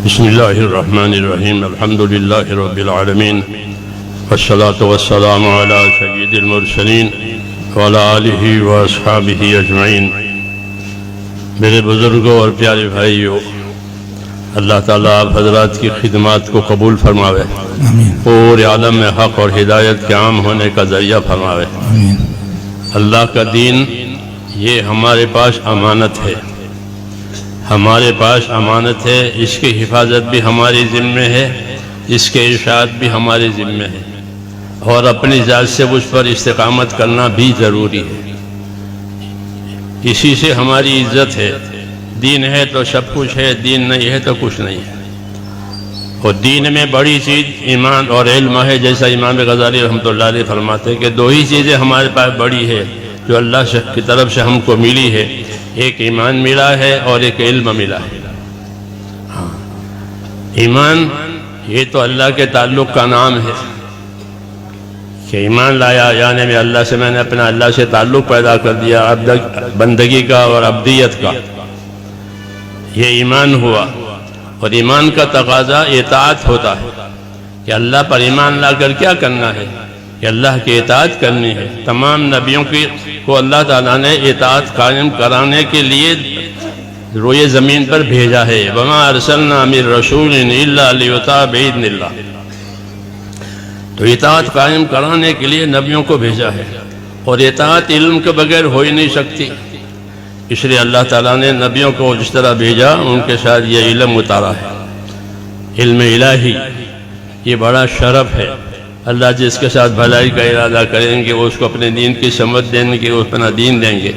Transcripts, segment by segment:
بسم اللہ الرحمن الرحیم الحمد للہ رب العالمین والصلاة والسلام علی سید المرسلین وعلی آلہ واصحابہ اجمعین۔ میرے بزرگوں اور پیارے بھائیوں، اللہ تعالیٰ آپ حضرات کی خدمات کو قبول فرماوے، پورے عالم میں حق اور ہدایت کے عام ہونے کا ذریعہ فرماوے۔ اللہ کا دین یہ ہمارے پاس امانت ہے، ہمارے پاس امانت ہے، اس کی حفاظت بھی ہماری ذمہ ہے، اس کے ارشاد بھی ہمارے ذمہ ہے، اور اپنی ذات سے اس پر استقامت کرنا بھی ضروری ہے۔ اسی سے ہماری عزت ہے۔ دین ہے تو سب کچھ ہے، دین نہیں ہے تو کچھ نہیں ہے۔ اور دین میں بڑی چیز ایمان اور علم ہے، جیسا امام غزالی رحمۃ اللہ علیہ فرماتے ہیں کہ دو ہی چیزیں ہمارے پاس بڑی ہے جو اللہ کی طرف سے ہم کو ملی ہے، ایک ایمان ملا ہے اور ایک علم ملا ہے۔ ایمان یہ تو اللہ کے تعلق کا نام ہے کہ ایمان لایا، یعنی میں نے اپنا اللہ سے تعلق پیدا کر دیا، بندگی کا اور عبدیت کا، یہ ایمان ہوا۔ اور ایمان کا تقاضا اطاعت ہوتا ہے کہ اللہ پر ایمان لا کر کیا کرنا ہے، کہ اللہ کی اطاعت کرنی ہے۔ تمام نبیوں کو اللہ تعالیٰ نے اطاعت قائم کرانے کے لیے روئے زمین پر بھیجا ہے۔ وَمَا أَرْسَلْنَا مِن رَّسُولٍ إِلَّا لِيُطَاعَ بِإِذْنِ اللَّهِ، تو اطاعت قائم کرانے کے لیے نبیوں کو بھیجا ہے، اور اطاعت علم کے بغیر ہو ہی نہیں سکتی۔ اس لیے اللہ تعالیٰ نے نبیوں کو جس طرح بھیجا ان کے ساتھ یہ علم اتارا ہے، علم الہی۔ یہ بڑا شرف ہے۔ اللہ جس کے ساتھ بھلائی کا ارادہ کریں گے وہ اس کو اپنے دین کی سمجھ دیں گے، وہ اپنا دین دیں گے۔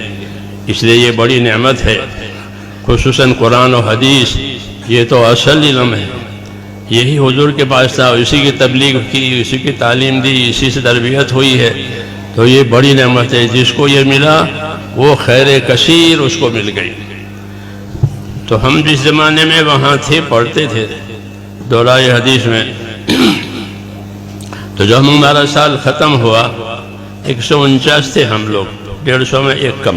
اس لیے یہ بڑی نعمت ہے، خصوصاً قرآن و حدیث، یہ تو اصل علم ہے۔ یہی حضور کے پاس تھا، اسی کی تبلیغ کی، اسی کی تعلیم دی، اسی سے تربیت ہوئی ہے، تو یہ بڑی نعمت ہے۔ جس کو یہ ملا وہ خیر کثیر اس کو مل گئی۔ تو ہم جس زمانے میں وہاں تھے، پڑھتے تھے دورہ حدیث میں، تو جب ہمارا سال ختم ہوا 149 تھے ہم لوگ، 150 میں ایک کم،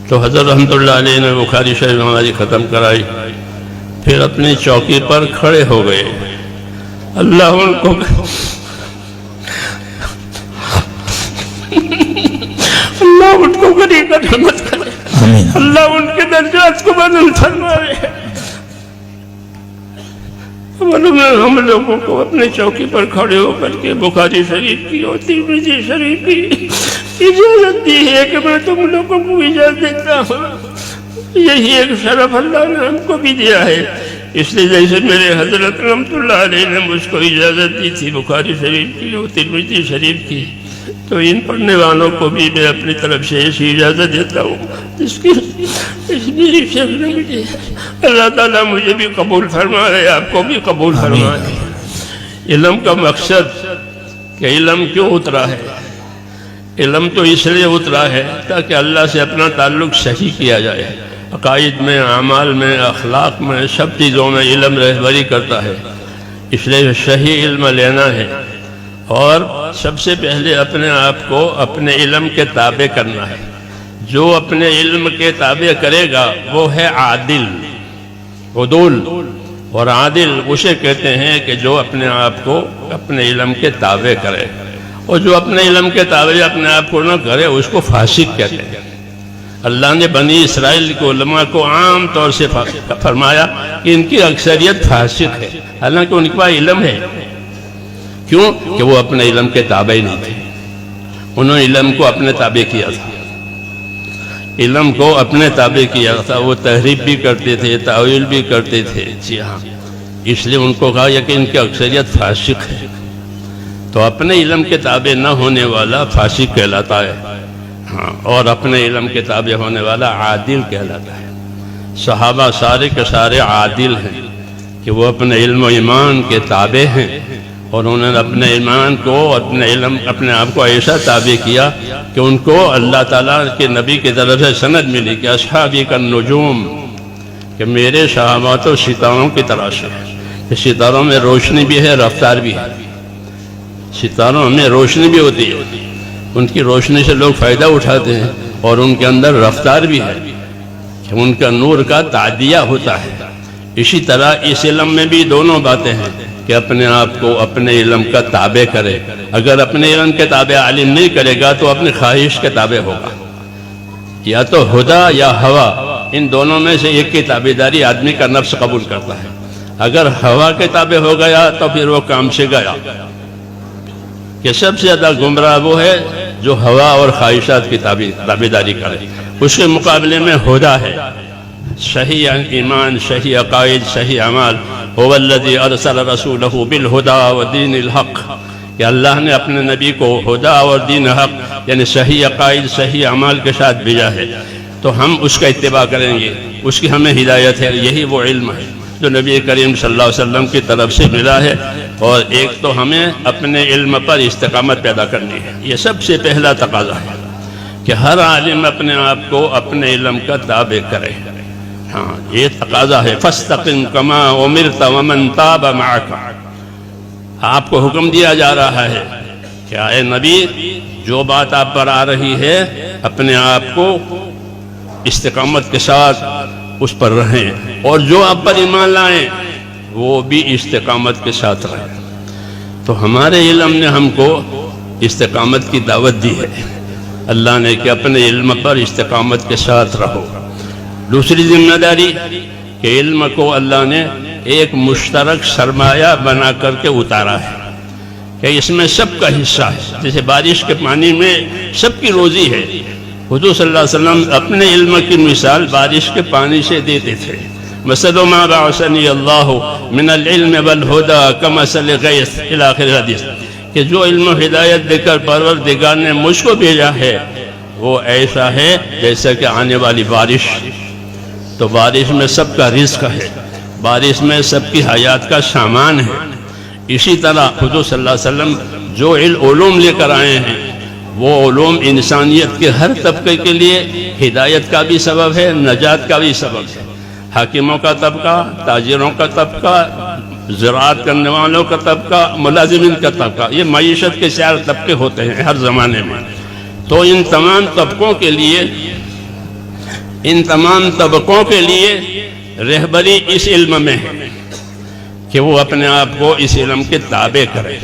تو حضرت رحمۃ اللہ علیہ نے بخاری شریف ہماری ختم کرائی، پھر اپنی چوکی پر کھڑے ہو گئے۔ اللہ ان کو اللہ ان کو غریب رحمت کرے، اللہ ان کے درجات کو بلند فرمائے۔ ہم لوگوں کو اپنے چوکی پر کھڑے ہو کر کے بخاری شریف کی اور ترمذی شریف کی اجازت دی ہے کہ میں تم لوگوں کو اجازت دیتا ہوں۔ یہی ایک شرف اللہ نے ہم کو بھی دیا ہے۔ اس لیے جیسے میرے حضرت رحمۃ اللہ علیہ نے مجھ کو اجازت دی تھی بخاری شریف کی اور ترمذی شریف کی، تو ان پڑھنے والوں کو بھی میں اپنی طرف سے ایسی اجازت دیتا ہوں جس کی میری شیخ نے مجھے۔ اللہ تعالیٰ مجھے بھی قبول فرمائے، آپ کو بھی قبول فرمائے۔ علم کا مقصد کہ علم کیوں اترا ہے؟ علم تو اس لیے اترا ہے تاکہ اللہ سے اپنا تعلق صحیح کیا جائے۔ عقائد میں، اعمال میں، اخلاق میں، سب چیزوں میں علم رہبری کرتا ہے۔ اس لیے صحیح علم لینا ہے، اور سب سے پہلے اپنے آپ کو اپنے علم کے تابع کرنا ہے۔ جو اپنے علم کے تابع کرے گا وہ ہے عادل، عدول۔ اور عادل اسے کہتے ہیں کہ جو اپنے آپ کو اپنے علم کے تابع کرے، اور جو اپنے علم کے تابع اپنے آپ کو نہ کرے اس کو فاسق کہتے ہیں۔ اللہ نے بنی اسرائیل کے علماء کو عام طور سے فرمایا کہ ان کی اکثریت فاسق ہے، حالانکہ ان کے پاس علم ہے۔ کیوں؟ کہ وہ اپنے علم کے تابع نہیں تھے، انہوں نے علم کو اپنے تابع کیا تھا، علم کو اپنے تابع کیا تھا۔ وہ تحریف بھی کرتے تھے، تاویل بھی کرتے تھے، جی ہاں۔ اس لیے ان کو کہا کہ ان کی اکثریت فاسق ہے۔ تو اپنے علم کے تابع نہ ہونے والا فاسق کہلاتا ہے، ہاں، اور اپنے علم کے تابع ہونے والا عادل کہلاتا ہے۔ صحابہ سارے کے سارے عادل ہیں کہ وہ اپنے علم و ایمان کے تابع ہیں، اور انہوں نے اپنے ایمان کو، اپنے علم، اپنے آپ کو ایسا تابع کیا کہ ان کو اللہ تعالیٰ کے نبی کی طرف سے سند ملی کہ اصحابی کا نجوم، کہ میرے صحابہ تو ستاروں کی طرح سے ہے۔ ستاروں میں روشنی بھی ہے، رفتار بھی ہے۔ ستاروں میں روشنی بھی ہوتی ہے، ان کی روشنی سے لوگ فائدہ اٹھاتے ہیں، اور ان کے اندر رفتار بھی ہے کہ ان کا نور کا تعدیہ ہوتا ہے۔ اسی طرح اس علم میں بھی دونوں باتیں ہیں کہ اپنے آپ کو اپنے علم کا تابع کرے. اگر اپنے علم کے تابع عالم نہیں کرے گا تو اپنی خواہش کے تابع ہوگا. یا تو ہدا یا ہوا، ان دونوں میں سے ایک کی تابعداری آدمی کا نفس قبول کرتا ہے. اگر ہوا کے تابع ہو گیا تو پھر وہ کام سے گیا. کہ سب سے زیادہ گمراہ وہ ہے جو ہوا اور خواہشات کی تابعداری کرے. اس کے مقابلے میں ہدا ہے، صحیح ایمان، صحیح عقائد، صحیح اعمال. هو الذي ارسل رسوله بالهدى ودين الحق، کہ اللہ نے اپنے نبی کو ہدا اور دین حق یعنی صحیح عقائد، صحیح اعمال کے ساتھ بھیجا ہے. تو ہم اس کا اتباع کریں گے، اس کی ہمیں ہدایت ہے. یہی وہ علم ہے جو نبی کریم صلی اللہ علیہ وسلم کی طرف سے ملا ہے. اور ایک تو ہمیں اپنے علم پر استقامت پیدا کرنی ہے. یہ سب سے پہلا تقاضا ہے کہ ہر عالم اپنے آپ کو اپنے علم کا تابع کرے. ہاں یہ تقاضا ہے. فاستقم کما امرت ومن تاب معک. آپ کو حکم دیا جا رہا ہے کہ اے نبی، جو بات آپ پر آ رہی ہے اپنے آپ کو استقامت کے ساتھ اس پر رہیں، اور جو آپ پر ایمان لائیں وہ بھی استقامت کے ساتھ رہیں. تو ہمارے علم نے ہم کو استقامت کی دعوت دی ہے. اللہ نے کہ اپنے علم پر استقامت کے ساتھ رہو. دوسری ذمہ داری کہ علم کو اللہ نے ایک مشترک سرمایہ بنا کر کے اتارا ہے کہ اس میں سب کا حصہ ہے. جیسے بارش کے پانی میں سب کی روزی ہے. حضور صلی اللہ علیہ وسلم اپنے علم کی مثال بارش کے پانی سے دیتے تھے. مثل ما بعثنی اللہ من العلم والہدى کمثل غیث الی آخر حدیث، کہ جو علم و ہدایت دے کر پروردگار نے مجھ کو بھیجا ہے وہ ایسا ہے جیسا کہ آنے والی بارش. تو بارش میں سب کا رزق ہے، بارش میں سب کی حیات کا سامان ہے. اسی طرح حضور صلی اللہ علیہ وسلم جو علوم لے کر آئے ہیں وہ علوم انسانیت کے ہر طبقے کے لیے ہدایت کا بھی سبب ہے، نجات کا بھی سبب ہے. حاکموں کا طبقہ، تاجروں کا طبقہ، زراعت کرنے والوں کا طبقہ، ملازمین کا طبقہ، یہ معیشت کے 4 طبقے ہوتے ہیں ہر زمانے میں. تو ان تمام طبقوں کے لیے رہبری اس علم میں ہے کہ وہ اپنے آپ کو اس علم کے تابع کرے.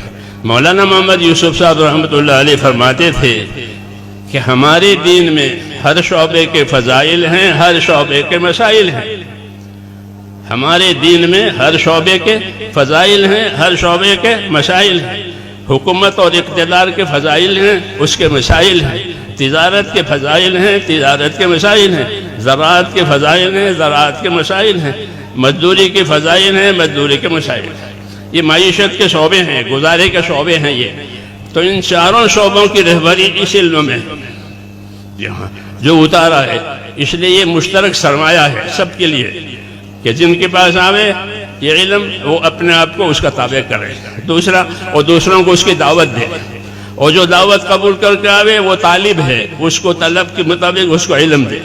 مولانا محمد یوسف صاحب رحمۃ اللہ علیہ فرماتے تھے کہ ہمارے دین میں ہر شعبے کے فضائل ہیں، ہر شعبے کے مسائل ہیں. ہمارے دین میں ہر شعبے کے فضائل ہیں، ہر شعبے کے مسائل ہیں. حکومت اور اقتدار کے فضائل ہیں، اس کے مسائل ہیں. تجارت کے فضائل ہیں، تجارت کے مسائل ہیں. زراعت کے فضائل ہیں، زراعت کے مسائل ہیں. مزدوری کے فضائل ہیں، مزدوری کے مسائل ہیں. یہ معیشت کے شعبے ہیں، گزارے کے شعبے ہیں. یہ تو ان چاروں شعبوں کی رہبری اس علم میں جو اتارا ہے. اس لیے یہ مشترک سرمایہ ہے سب کے لیے کہ جن کے پاس آوے یہ علم وہ اپنے آپ کو اس کا تابع کرے. دوسرا، اور دوسروں کو اس کی دعوت دے. اور جو دعوت قبول کر کے آوے وہ طالب ہے، اس کو طلب کے مطابق اس کو علم دے.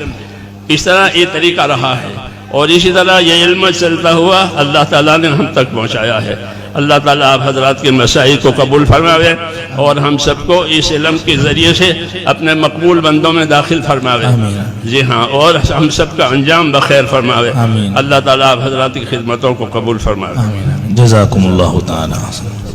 اس طرح یہ طریقہ رہا ہے. اور اسی طرح یہ علم چلتا ہوا اللہ تعالیٰ نے ہم تک پہنچایا ہے. اللہ تعالیٰ آپ حضرات کے مسائل کو قبول فرماوے اور ہم سب کو اس علم کے ذریعے سے اپنے مقبول بندوں میں داخل فرماوے. جی ہاں، اور ہم سب کا انجام بخیر فرماوے. اللہ تعالیٰ آپ حضرات کی خدمتوں کو قبول فرماوے. جزاکم اللہ تعالی.